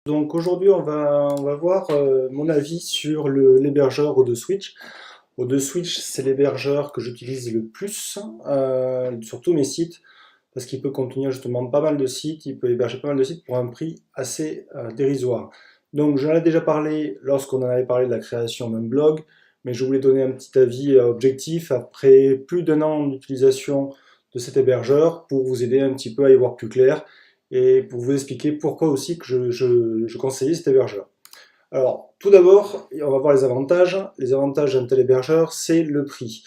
Donc aujourd'hui, on va voir mon avis sur l'hébergeur O2Switch. O2Switch, c'est l'hébergeur que j'utilise le plus sur tous mes sites parce qu'il peut contenir justement pas mal de sites, il peut héberger pas mal de sites pour un prix assez dérisoire. Donc j'en ai déjà parlé lorsqu'on en avait parlé de la création d'un blog, mais je voulais donner un petit avis objectif après plus d'un an d'utilisation de cet hébergeur pour vous aider un petit peu à y voir plus clair et pour vous expliquer pourquoi aussi que je conseillais cet hébergeur. Alors, tout d'abord, on va voir les avantages. Les avantages d'un tel hébergeur, c'est le prix.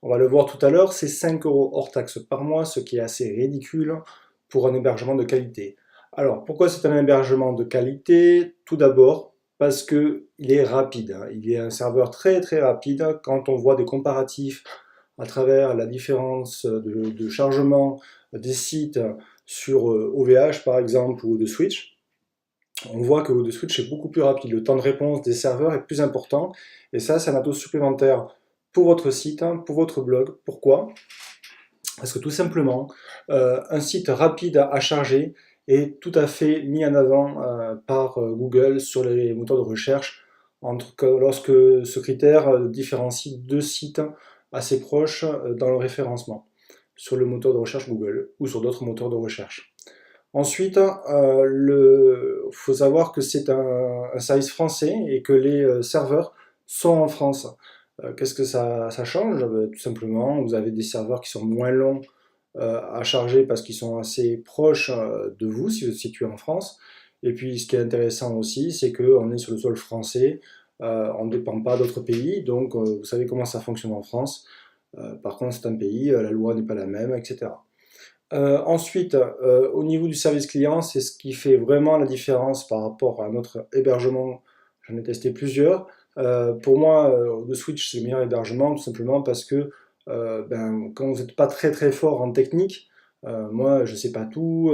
On va le voir tout à l'heure, c'est 5 euros hors taxe par mois, ce qui est assez ridicule pour un hébergement de qualité. Alors, pourquoi c'est un hébergement de qualité? Tout d'abord, parce qu'il est rapide. Il est un serveur très très rapide. Quand on voit des comparatifs à travers la différence de chargement des sites sur OVH par exemple ou de Switch, on voit que de Switch est beaucoup plus rapide. Le temps de réponse des serveurs est plus important. Et ça, c'est un atout supplémentaire pour votre site, pour votre blog. Pourquoi? Parce que tout simplement, un site rapide à charger est tout à fait mis en avant par Google sur les moteurs de recherche lorsque ce critère différencie deux sites assez proches dans le référencement sur le moteur de recherche Google ou sur d'autres moteurs de recherche. Ensuite, il faut savoir que c'est un service français et que les serveurs sont en France. Qu'est-ce que ça change? Tout simplement, vous avez des serveurs qui sont moins longs à charger parce qu'ils sont assez proches de vous si vous êtes situé en France. Et puis, ce qui est intéressant aussi, c'est qu'on est sur le sol français, on ne dépend pas d'autres pays, donc vous savez comment ça fonctionne en France. Par contre, c'est un pays, la loi n'est pas la même, etc. Ensuite, au niveau du service client, c'est ce qui fait vraiment la différence par rapport à notre hébergement. J'en ai testé plusieurs. Pour moi, le Switch, c'est le meilleur hébergement, tout simplement parce que quand vous n'êtes pas très très fort en technique, moi je ne sais pas tout,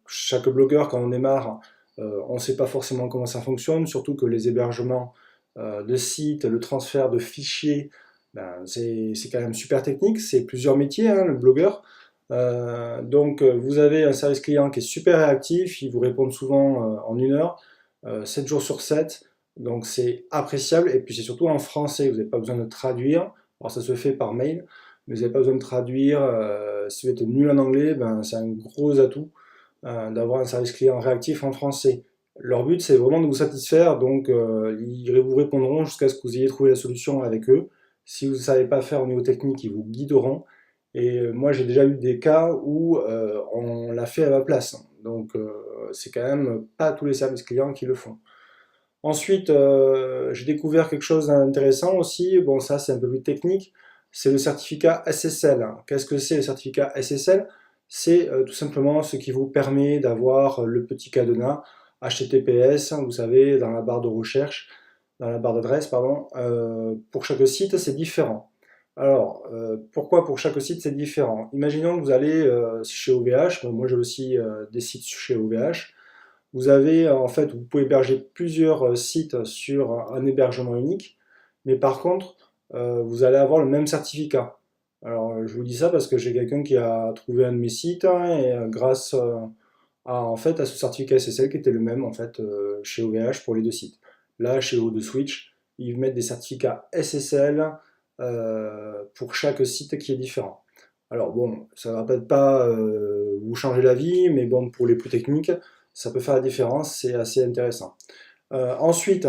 chaque blogueur quand on démarre, on ne sait pas forcément comment ça fonctionne, surtout que les hébergements de sites, le transfert de fichiers, c'est quand même super technique, c'est plusieurs métiers, hein, le blogueur. Donc vous avez un service client qui est super réactif, ils vous répondent souvent en 1 heure, 7 jours sur 7, donc c'est appréciable, et puis c'est surtout en français, vous n'avez pas besoin de traduire, alors ça se fait par mail, mais vous n'avez pas besoin de traduire, si vous êtes nul en anglais, c'est un gros atout d'avoir un service client réactif en français. Leur but c'est vraiment de vous satisfaire, donc ils vous répondront jusqu'à ce que vous ayez trouvé la solution avec eux. Si vous ne savez pas faire au niveau technique, ils vous guideront. Et moi, j'ai déjà eu des cas où on l'a fait à ma place. Donc, c'est quand même pas tous les services clients qui le font. Ensuite, j'ai découvert quelque chose d'intéressant aussi. Bon, ça, c'est un peu plus technique. C'est le certificat SSL. Qu'est-ce que c'est le certificat SSL? C'est tout simplement ce qui vous permet d'avoir le petit cadenas HTTPS, vous savez, dans la barre de recherche, dans la barre d'adresse, pardon. Pour chaque site, c'est différent. Alors, pourquoi pour chaque site c'est différent? Imaginons que vous allez chez OVH, moi j'ai aussi des sites chez OVH, vous avez en fait, vous pouvez héberger plusieurs sites sur un hébergement unique, mais par contre, vous allez avoir le même certificat. Alors, je vous dis ça parce que j'ai quelqu'un qui a trouvé un de mes sites hein, et grâce en fait, à ce certificat SSL qui était le même en fait chez OVH pour les deux sites. Là, chez O2Switch, ils mettent des certificats SSL pour chaque site qui est différent. Alors bon, ça va peut-être pas vous changer la vie, mais bon, pour les plus techniques, ça peut faire la différence, c'est assez intéressant. Ensuite,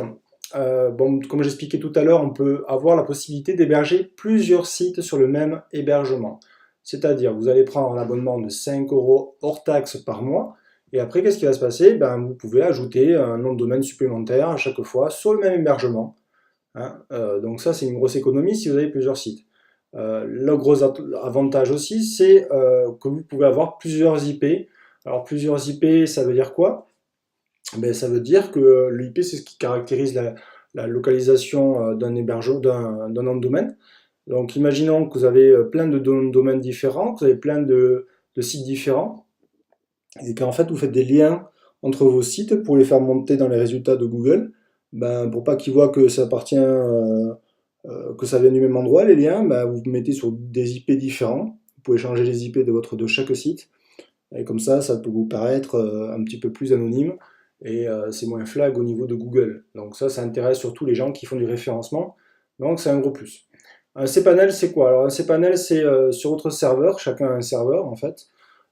bon, comme j'expliquais tout à l'heure, on peut avoir la possibilité d'héberger plusieurs sites sur le même hébergement. C'est-à-dire, vous allez prendre un abonnement de 5 euros hors taxe par mois, et après, qu'est-ce qui va se passer? Vous pouvez ajouter un nom de domaine supplémentaire à chaque fois sur le même hébergement. Hein. Donc ça, c'est une grosse économie si vous avez plusieurs sites. Le gros avantage aussi, c'est que vous pouvez avoir plusieurs IP. Alors plusieurs IP, ça veut dire quoi? Ça veut dire que l'IP, c'est ce qui caractérise la localisation d'un hébergeur, d'un nom de domaine. Donc imaginons que vous avez plein de noms de domaine différents, que vous avez plein de sites différents, et qu'en fait vous faites des liens entre vos sites pour les faire monter dans les résultats de Google, pour pas qu'ils voient que ça appartient, que ça vient du même endroit, les liens, vous mettez sur des IP différents. Vous pouvez changer les IP de chaque site, et comme ça peut vous paraître un petit peu plus anonyme. et c'est moins flag au niveau de Google. Donc ça intéresse surtout les gens qui font du référencement, donc c'est un gros plus. Un cPanel, c'est quoi? Alors un cPanel, c'est sur votre serveur, chacun a un serveur en fait.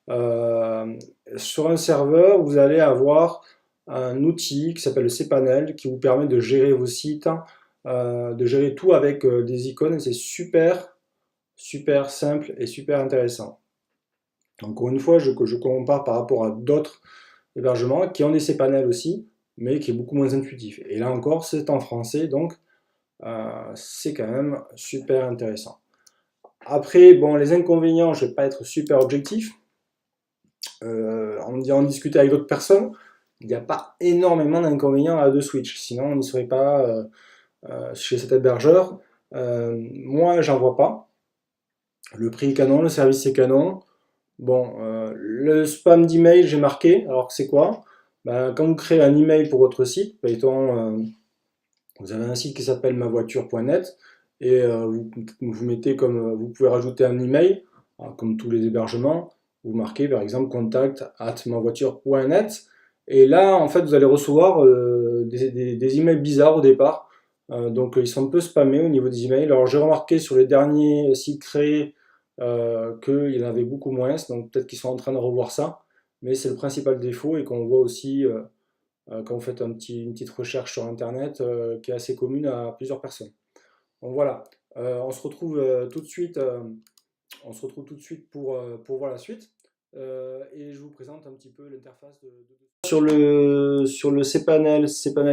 Euh, sur un serveur, vous allez avoir un outil qui s'appelle le cPanel qui vous permet de gérer vos sites, de gérer tout avec des icônes. C'est super, super simple et super intéressant. Encore une fois, je compare par rapport à d'autres hébergements qui ont des cPanel aussi, mais qui est beaucoup moins intuitif. Et là encore, c'est en français, donc c'est quand même super intéressant. Après, bon, les inconvénients, je ne vais pas être super objectif. En discuter avec d'autres personnes, il n'y a pas énormément d'inconvénients à deux Switch, sinon on n'y serait pas chez cet hébergeur. Moi, j'en vois pas. Le prix est canon, le service est canon. Bon, le spam d'email, j'ai marqué. Alors, c'est quoi? Ben, quand vous créez un email pour votre site, vous avez un site qui s'appelle mavoiture.net et vous mettez comme vous pouvez rajouter un email, comme tous les hébergements. Vous marquez par exemple contact@mavoiture.net et là en fait vous allez recevoir des emails bizarres au départ. Donc ils sont un peu spammés au niveau des emails. Alors j'ai remarqué sur les derniers sites créés qu'il y en avait beaucoup moins, donc peut-être qu'ils sont en train de revoir ça. Mais c'est le principal défaut et qu'on voit aussi quand vous faites une petite recherche sur internet qui est assez commune à plusieurs personnes. Donc voilà, on se retrouve tout de suite, pour voir la suite. Et je vous présente un petit peu l'interface sur le cPanel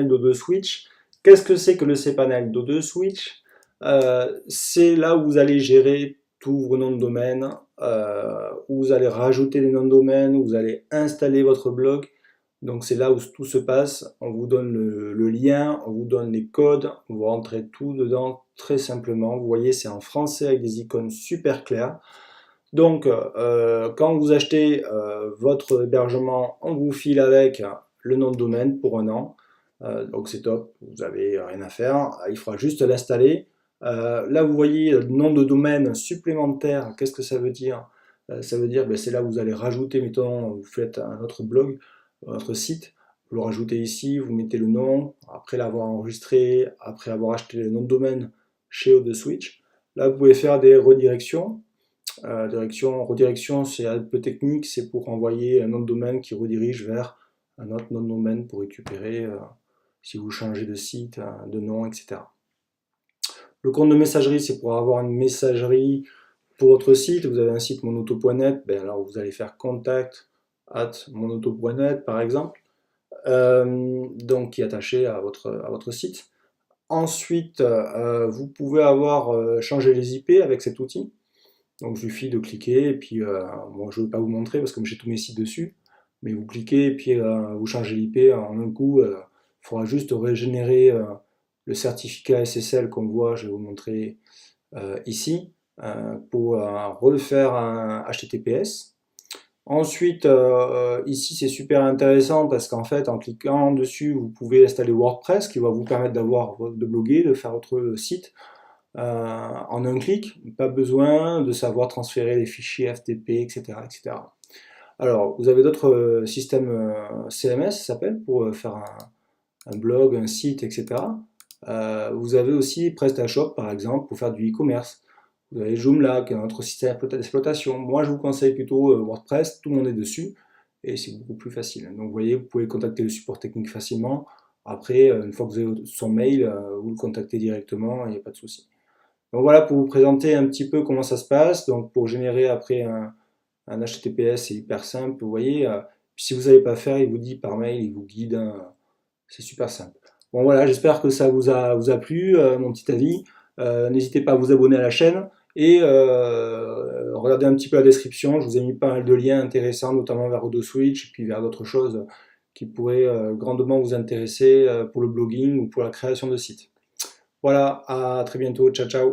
d'O2 Switch. Qu'est-ce que c'est que le cPanel d'O2 Switch? C'est là où vous allez gérer tous vos noms de domaine, où vous allez rajouter des noms de domaine, où vous allez installer votre blog. Donc c'est là où tout se passe, on vous donne le lien, on vous donne les codes, vous rentrez tout dedans très simplement. Vous voyez, c'est en français avec des icônes super claires. Donc quand vous achetez votre hébergement, on vous file avec le nom de domaine pour un an. Donc c'est top, vous n'avez rien à faire, il faudra juste l'installer. Là vous voyez le nom de domaine supplémentaire, qu'est-ce que ça veut dire? Ça veut dire, ben, c'est là où vous allez rajouter, mettons, vous faites un autre blog, votre site, vous le rajoutez ici, vous mettez le nom, après l'avoir enregistré, après avoir acheté le nom de domaine chez O2 Switch. Là vous pouvez faire des redirections. Redirection, c'est un peu technique, c'est pour envoyer un nom de domaine qui redirige vers un autre nom de domaine pour récupérer si vous changez de site, de nom, etc. Le compte de messagerie, c'est pour avoir une messagerie pour votre site. Vous avez un site monauto.net, ben alors vous allez faire contact@monauto.net par exemple, donc qui est attaché à votre site. Ensuite, vous pouvez avoir changé les IP avec cet outil. Donc il suffit de cliquer et puis bon, je ne vais pas vous montrer parce que j'ai tous mes sites dessus, mais vous cliquez et puis vous changez l'IP en un coup. Il faudra juste régénérer le certificat SSL qu'on voit, je vais vous montrer ici, pour refaire un HTTPS. Ensuite, ici c'est super intéressant parce qu'en fait en cliquant dessus vous pouvez installer WordPress qui va vous permettre de bloguer, de faire votre site en un clic, pas besoin de savoir transférer les fichiers FTP, etc. etc. Alors, vous avez d'autres systèmes CMS, ça s'appelle, pour faire un blog, un site, etc. Vous avez aussi PrestaShop, par exemple, pour faire du e-commerce. Vous avez Joomla, qui est notre système d'exploitation. Moi, je vous conseille plutôt WordPress, tout le monde est dessus, et c'est beaucoup plus facile. Donc, vous voyez, vous pouvez contacter le support technique facilement. Après, une fois que vous avez son mail, vous le contactez directement, il n'y a pas de souci. Donc voilà pour vous présenter un petit peu comment ça se passe. Donc pour générer après un HTTPS, c'est hyper simple. Vous voyez, si vous savez pas faire, il vous dit par mail, il vous guide. C'est super simple. Bon voilà, j'espère que ça vous a plu, mon petit avis. N'hésitez pas à vous abonner à la chaîne et regardez un petit peu la description. Je vous ai mis pas mal de liens intéressants, notamment vers O2 Switch et puis vers d'autres choses qui pourraient grandement vous intéresser pour le blogging ou pour la création de sites. Voilà, à très bientôt. Ciao, ciao.